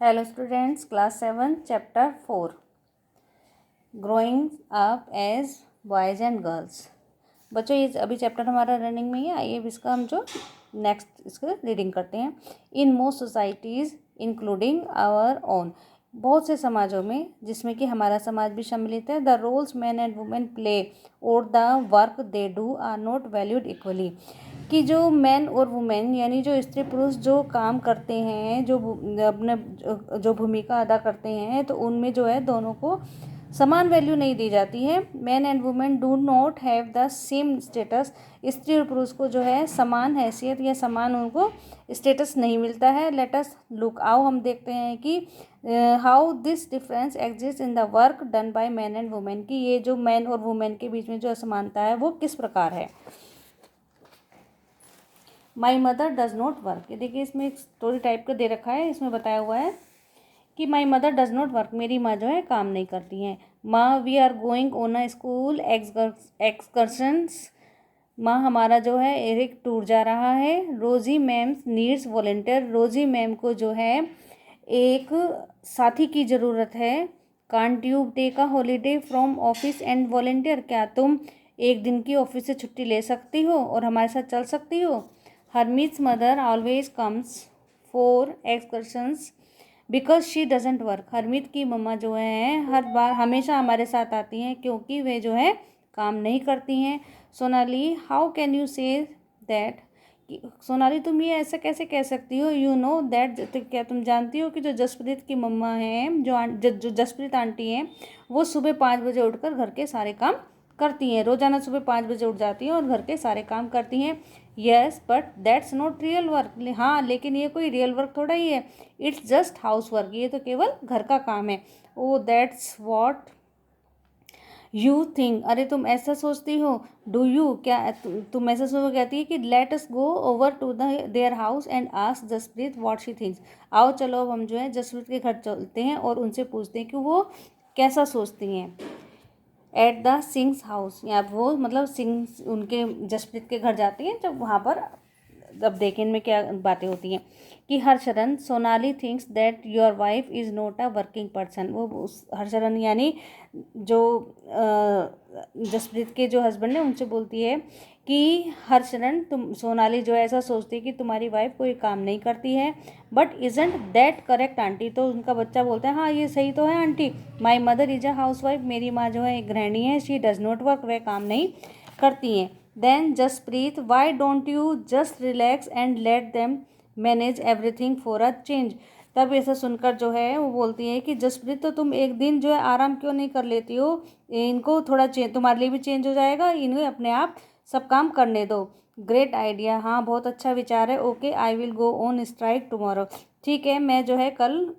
Hello students, class 7 chapter 4 growing up as boys and girls. बच्चों, ये अभी chapter हमारा रनिंग में ही है। आइए अब इसका हम जो नेक्स्ट इसका रीडिंग करते हैं। In most societies including our own, बहुत से समाजों में जिसमें कि हमारा समाज भी सम्मिलित है, the roles man and women play और the work they do are not valued equally. कि जो मैन और वुमेन यानी जो स्त्री पुरुष जो काम करते हैं, जो अपने जो भूमिका अदा करते हैं, तो उनमें जो है दोनों को समान वैल्यू नहीं दी जाती है। Man and women do not have the same status. स्त्री और पुरुष को जो है समान हैसियत या समान उनको स्टेटस नहीं मिलता है। लेट अस लुक, आओ हम देखते हैं कि how this difference exist in the work done by man and women. कि ये जो मैन और वुमेन के बीच में जो असमानता है वो किस प्रकार है। माई मदर डज नॉट वर्क, ये देखिए इसमें एक स्टोरी टाइप का दे रखा है। इसमें बताया हुआ है कि my mother does not work, मेरी माँ जो है काम नहीं करती हैं। माँ we are going on a school excursions, माँ हमारा जो है एक टूर जा रहा है। Rosie ma'am needs volunteer, Rosie ma'am को जो है एक साथी की ज़रूरत है। Can't you take a holiday from office and volunteer, क्या तुम एक दिन की ऑफिस से छुट्टी ले सकती हो और हमारे साथ चल सकती हो। Harmeet's mother always comes for excursions because she doesn't work, Harmeet की मम्मा जो है हर बार हमेशा हमारे साथ आती हैं क्योंकि वे जो है काम नहीं करती हैं। Sonali how can you say that, Sonali तुम ये ऐसा कैसे कह सकती हो। यू नो दैट, क्या तुम जानती हो कि जो जसप्रीत की मम्मा हैं, जो जसप्रीत आंटी हैं, वो सुबह 5 बजे उठकर घर के सारे काम करती हैं। रोज़ाना सुबह 5 बजे उठ जाती हैं और घर के सारे काम करती हैं। Yes but that's not real work, हाँ लेकिन ये कोई रियल वर्क थोड़ा ही है। इट्स जस्ट हाउस वर्क, ये तो केवल घर का काम है। ओ दैट्स वॉट यू थिंक, अरे तुम ऐसा सोचती हो। डू यू, क्या तुम ऐसा सोच कहती है कि let us go over to their house and ask Jaspreet what she thinks, आओ चलो अब हम जो है जसप्रीत के घर चलते हैं और उनसे पूछते हैं कि वो कैसा सोचती हैं। एट द सिंग्स हाउस, या वो मतलब सिंग्स उनके जसप्रीत के घर जाती हैं जब वहाँ पर अब देखें इनमें क्या बातें होती हैं। कि Harsharan Sonali thinks that your wife is not a working person, वो हरशरण यानी जो जसप्रीत के जो हस्बैंड है उनसे बोलती है कि हरशरण तुम, सोनाली जो है ऐसा सोचती है कि तुम्हारी वाइफ कोई काम नहीं करती है। But isn't that correct aunty, तो उनका बच्चा बोलता है हाँ ये सही तो है aunty. My mother is a house wife, मेरी माँ जो है एक गृहिणी है। शी डज नॉट वर्क, वह काम नहीं करती हैं। Then Jaspreet why don't you just relax and let them manage everything for a change, तब ऐसा सुनकर जो है वो बोलती है कि जसप्रीत तो तुम एक दिन जो है आराम क्यों नहीं कर लेती हो, इनको थोड़ा चेंज, तुम्हारे लिए भी चेंज हो जाएगा, इन्हें अपने आप सब काम करने दो। ग्रेट आइडिया, हाँ बहुत अच्छा विचार है। Okay I will go on strike tomorrow, ठीक है मैं जो है कल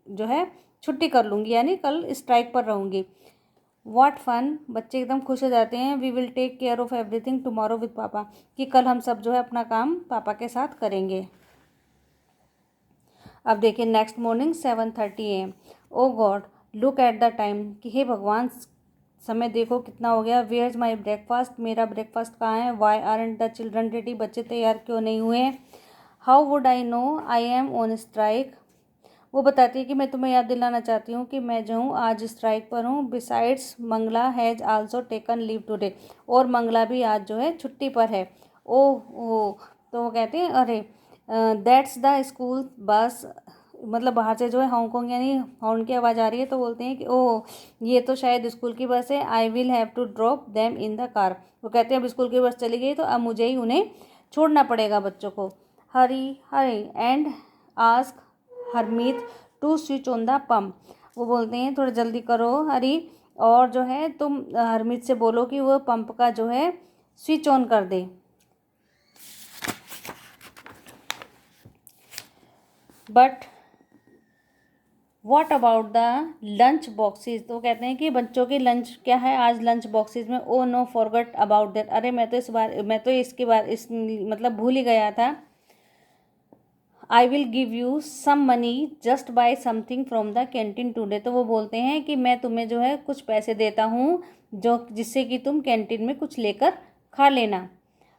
जो है छुट्टी कर लूँगी, यानी कल स्ट्राइक पर रहूँगी। व्हाट फन, बच्चे एकदम खुश हो जाते हैं। We will take care of everything tomorrow with papa, कि कल हम सब जो है अपना काम पापा के साथ करेंगे। अब देखिए next morning 7:30 AM, oh god look at the time, कि हे भगवान समय देखो कितना हो गया। वेयर इज़ माई ब्रेकफास्ट, मेरा ब्रेकफास्ट कहाँ है। Why aren't the children ready, बच्चे तैयार क्यों नहीं हुए। How would I know I am on strike, वो बताती है कि मैं तुम्हें याद दिलाना चाहती हूँ कि मैं जो हूँ आज स्ट्राइक पर हूँ। Besides Mangala has also taken leave today, और मंगला भी आज जो है छुट्टी पर है। ओह, तो वो कहते हैं अरे दैट्स द स्कूल बस, मतलब बाहर से जो है हांगकॉन्ग यानी हॉर्न की आवाज़ आ रही है, तो बोलते हैं कि ओह ये तो शायद स्कूल की बस है। I will have to drop them in the car, वो कहते हैं अब स्कूल की बस चली गई तो अब मुझे ही उन्हें छोड़ना पड़ेगा बच्चों को। Hurry hurry and ask Harmeet to switch on the pump, वो बोलते हैं थोड़ा जल्दी करो हरी, और जो है तुम हरमीत से बोलो कि वो पंप का जो है स्विच ऑन कर दे। But what about the lunch boxes, तो कहते हैं कि बच्चों की लंच क्या है आज लंच बॉक्सेस में। Oh no forget about that, अरे मैं तो इसके बार इस मतलब भूल ही गया था। I will give you some money just buy something from the canteen today, तो वो बोलते हैं कि मैं तुम्हें जो है कुछ पैसे देता हूँ जो जिससे कि तुम कैंटीन में कुछ लेकर खा लेना।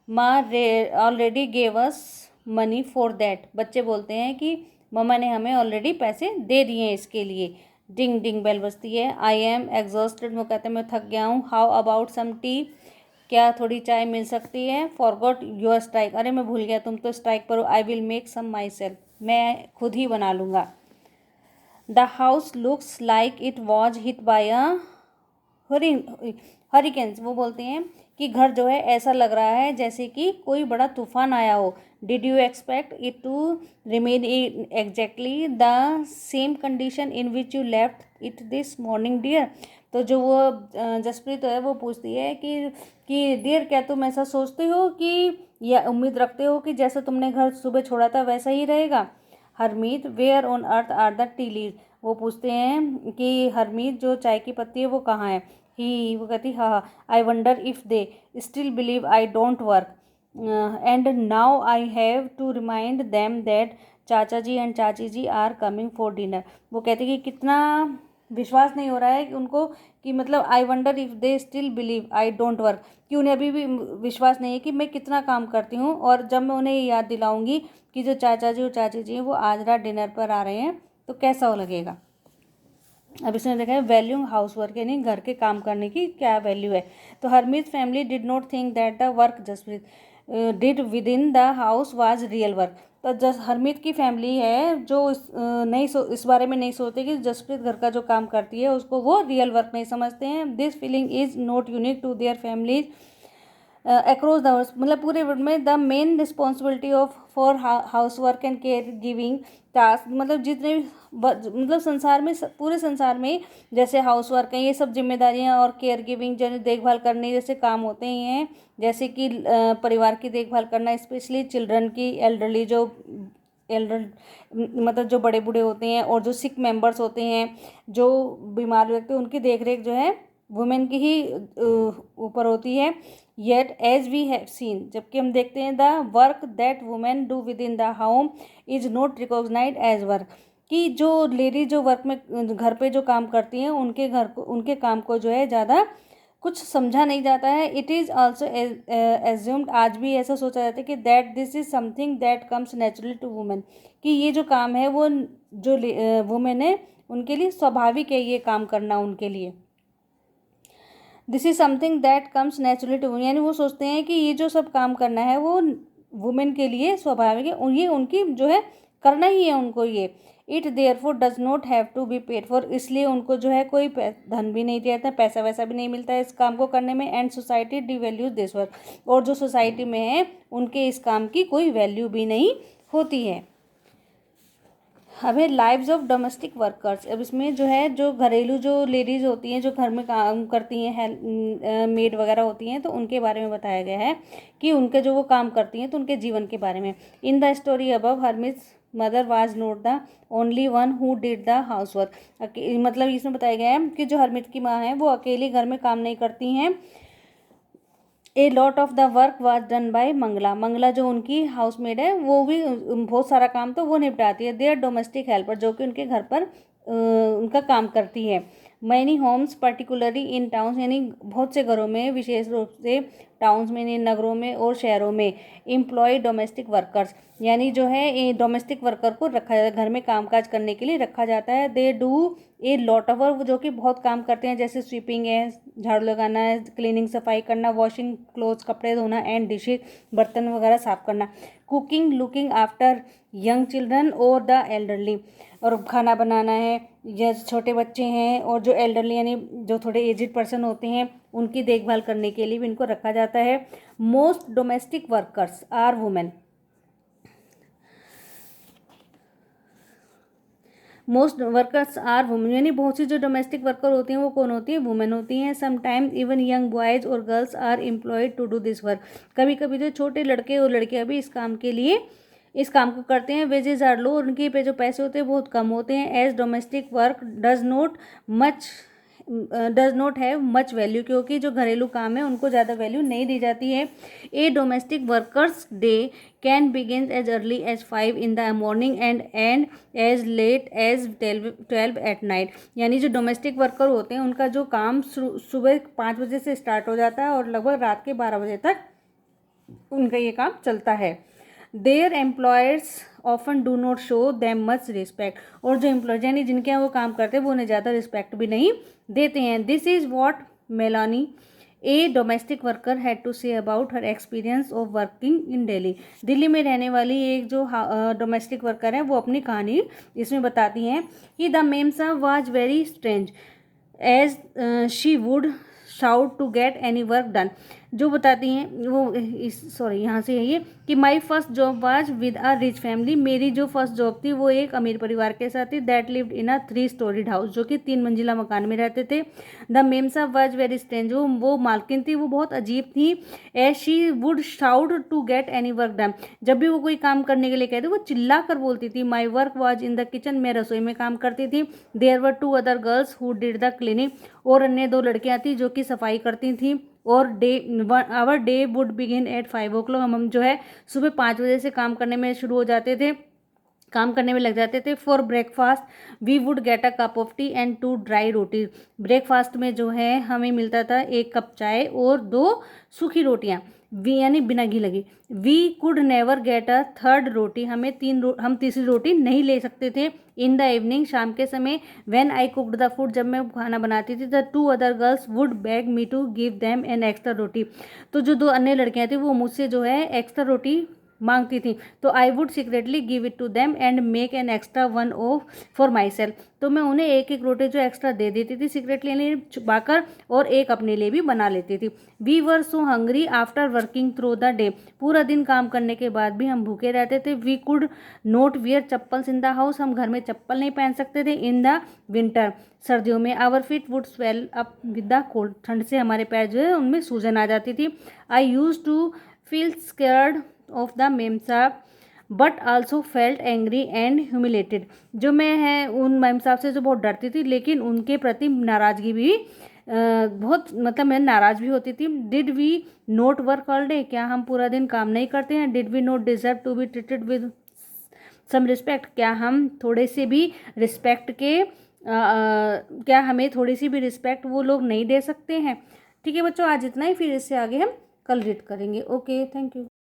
माँ already gave us money for that, बच्चे बोलते हैं कि मम्मा ने हमें ऑलरेडी पैसे दे दिए हैं इसके लिए। डिंग डिंग बेल बजती है। आई एम एग्जॉस्टेड, वो कहते हैं मैं थक गया हूँ। हाउ अबाउट सम टी, क्या थोड़ी चाय मिल सकती है। फॉरगॉट योर स्ट्राइक, अरे मैं भूल गया तुम तो स्ट्राइक पर हो। I will make some myself, मैं खुद ही बना लूँगा। The house looks like it was hit by a hurricanes, वो बोलते हैं कि घर जो है ऐसा लग रहा है जैसे कि कोई बड़ा तूफान आया हो। Did you expect it to remain exactly the same condition in which you left it this morning dear. तो जो वो जसप्रीत है वो पूछती है कि डियर क्या तुम ऐसा सोचते हो कि या उम्मीद रखते हो कि जैसा तुमने घर सुबह छोड़ा था वैसा ही रहेगा। Harmeet, where on earth are the tea leaves, वो पूछते हैं कि हरमीत जो चाय की पत्ती है वो कहाँ है। वो कहती हाँ, I wonder if they still believe I don't work and now I have to remind them that chacha ji and chachi ji are coming for dinner. वो कहती कि कितना विश्वास नहीं हो रहा है कि उनको, कि मतलब आई wonder if they still believe I don't work, कि उन्हें अभी भी विश्वास नहीं है कि मैं कितना काम करती हूँ। और जब मैं उन्हें याद दिलाऊंगी कि जो चाचा जी और चाची जी हैं वो आज रात डिनर पर आ रहे हैं तो कैसा हो लगेगा। अब इसमें देखा है वैल्यू हाउस वर्क, यानी घर के काम करने की क्या वैल्यू है। तो Harmeet family did not think that the work Jaspreet did within the house was real work. तो हरमीत की फैमिली है जो इस बारे में नहीं सोचते कि जसप्रीत घर का जो काम करती है उसको वो रियल वर्क नहीं समझते हैं। This feeling is not unique to their families across the world, मतलब पूरे वर्ल्ड में the main responsibility of for house work and care giving task, मतलब जितने मतलब संसार में पूरे संसार में जैसे हाउस वर्क है ये सब जिम्मेदारियां और केयर गिविंग जो देखभाल करने जैसे काम होते ही हैं, जैसे कि परिवार की देखभाल करना, स्पेशली चिल्ड्रन की, एल्डरली जो एल्डर मतलब जो बड़े बूढ़े होते हैं और जो सिक मेंबर्स होते हैं, जो बीमार व्यक्ति उनकी देख रेख जो है वुमेन की ही ऊपर होती है। Yet as we have seen, जबकि हम देखते हैं the work that women do within the home is not recognised as work, कि जो लेडी जो वर्क में घर पे जो काम करती हैं उनके काम को जो है ज़्यादा कुछ समझा नहीं जाता है। इट इज़ ऑल्सो एज्यूम्ड, आज भी ऐसा सोचा जाता है कि that this is something that comes naturally to women, कि ये जो काम है वो जो वुमेन है उनके लिए स्वाभाविक है ये काम करना उनके लिए। This is something that comes naturally to, यानी वो सोचते हैं कि ये जो सब काम करना है वो वुमेन के लिए स्वाभाविक है और ये उनकी जो है करना ही है उनको ये। It therefore does not have to be paid for, इसलिए उनको जो है कोई धन भी नहीं दिया जाता, पैसा वैसा भी नहीं मिलता है इस काम को करने में। एंड सोसाइटी डिवैल्यूज दिस वर्क, और जो सोसाइटी में है उनके इस काम की कोई वैल्यू भी नहीं होती है। अब है लाइव्स ऑफ डोमेस्टिक वर्कर्स। अब इसमें जो है जो घरेलू जो लेडीज़ होती हैं जो घर में काम करती हैं, मेड वगैरह होती हैं, तो उनके बारे में बताया गया है कि उनके जो वो काम करती हैं तो उनके जीवन के बारे में। In the story above Harmeet's mother was not the only one who did the housework, मतलब इसमें बताया गया है कि जो हरमित की माँ है वो अकेली घर में काम नहीं करती हैं। A lot of the work was done by Mangala, Mangala जो उनकी हाउसमेड है वो भी बहुत सारा काम तो वो निपटाती है। देयर डोमेस्टिक हेल्पर, जो कि उनके घर पर उनका काम करती है। Many homes particularly in towns, यानी बहुत से घरों में विशेष रूप से टाउन्स में, नगरों में और शहरों में एम्प्लॉय डोमेस्टिक वर्कर्स, यानी जो है ये डोमेस्टिक वर्कर को रखा जाता है, घर में कामकाज करने के लिए रखा जाता है। They do a lot of work, जो कि बहुत काम करते हैं, जैसे स्वीपिंग है, झाड़ू लगाना है, क्लीनिंग सफाई करना, वॉशिंग क्लोथ्स कपड़े धोना, एंड डिशेज बर्तन वगैरह साफ करना, cooking, looking after young children और द एल्डरली, और खाना बनाना है, या छोटे बच्चे हैं और जो एल्डरली यानी जो थोड़े एजिड पर्सन होते हैं उनकी देखभाल करने के लिए भी इनको रखा जाता है। Most domestic workers are women, most workers are women, यानी बहुत सी जो डोमेस्टिक वर्कर होती हैं वो कौन होती है, वुमेन होती हैं। समटाइम्स इवन यंग बॉयज़ और girls are employed to do this work, कभी कभी जो छोटे लड़के और लड़कियां भी इस काम को करते हैं। वेजेस आर लो, उनके पे जो पैसे होते हैं बहुत कम होते हैं। As domestic work does not have much value, क्योंकि जो घरेलू काम है उनको ज़्यादा वैल्यू नहीं दी जाती है। A domestic workers day can begin as early as 5 in the morning and as late as 12 at night, यानी जो डोमेस्टिक वर्कर होते हैं उनका जो काम सुबह 5 बजे से स्टार्ट हो जाता है और लगभग रात के 12 बजे तक उनका ये काम चलता है। Their employers often do not show them much respect, और जो एम्प्लॉयज यानी जिनके यहाँ वो काम करते हैं वो उन्हें ज़्यादा रिस्पेक्ट भी नहीं देते हैं। This is what Melanie a domestic worker had to say about her experience of working in Delhi. Delhi में रहने वाली एक जो डोमेस्टिक वर्कर है वो अपनी कहानी इसमें बताती हैं कि the memsahib was very strange as she would shout to get any work done. जो बताती हैं वो यहाँ से है ये कि my first job was with a rich family. मेरी जो फर्स्ट जॉब थी वो एक अमीर परिवार के साथ थी। That lived in a 3 storeyed house, जो कि 3 मंजिला मकान में रहते थे। The memsahib was very strange, वो मालकिन थी वो बहुत अजीब थी। As she would shout to get any work done, जब भी वो कोई काम करने के लिए कहते वो चिल्ला कर बोलती थी। My work was in the kitchen, मैं रसोई में काम करती थी। There were 2 other girls who did the cleaning, और अन्य 2 लड़कियां थी जो कि सफाई करती थी। और our day would begin at 5 o'clock, हम जो है सुबह 5 बजे से काम करने में शुरू हो जाते थे, काम करने में लग जाते थे। For breakfast we would get a cup of tea and 2 dry roti. Breakfast में जो है हमें मिलता था 1 कप चाय और 2 सूखी रोटियां, वी यानी बिना घी लगी। We could never get a third roti, हम तीसरी रोटी नहीं ले सकते थे। इन द इवनिंग, शाम के समय, when I cooked the food, जब मैं खाना बनाती थी, the 2 other girls would beg me to give them an extra roti. तो जो 2 अन्य लड़कियां थी वो मुझसे जो है एक्स्ट्रा रोटी मांगती थी, तो I would secretly give it to them and make an extra one of for myself. तो मैं उन्हें 1-1 रोटी जो एक्स्ट्रा दे देती थी सीक्रेटली छुपाकर, और एक अपने लिए भी बना लेती थी। We were so hungry after working through the day, पूरा दिन काम करने के बाद भी हम भूखे रहते थे। We could not wear chappals in the house, हम घर में चप्पल नहीं पहन सकते थे। इन द विंटर, सर्दियों में, our feet would swell up with the cold, ठंड से हमारे पैर जो है उनमें सूजन आ जाती थी। I used to feel scared of the memsahib but also felt angry and humiliated, जो मैं है उन मेम साहब से जो बहुत डरती थी, लेकिन उनके प्रति नाराज़गी भी बहुत, मतलब मैं नाराज़ भी होती थी। Did we not work all day, क्या हम पूरा दिन काम नहीं करते हैं। Did we not deserve to be treated with some respect, क्या हम थोड़े से भी रिस्पेक्ट के क्या हमें थोड़ी सी भी रिस्पेक्ट वो लोग नहीं दे सकते हैं। ठीक है बच्चों, आज इतना ही, फिर इससे आगे हम कल रीड करेंगे। Okay, thank you.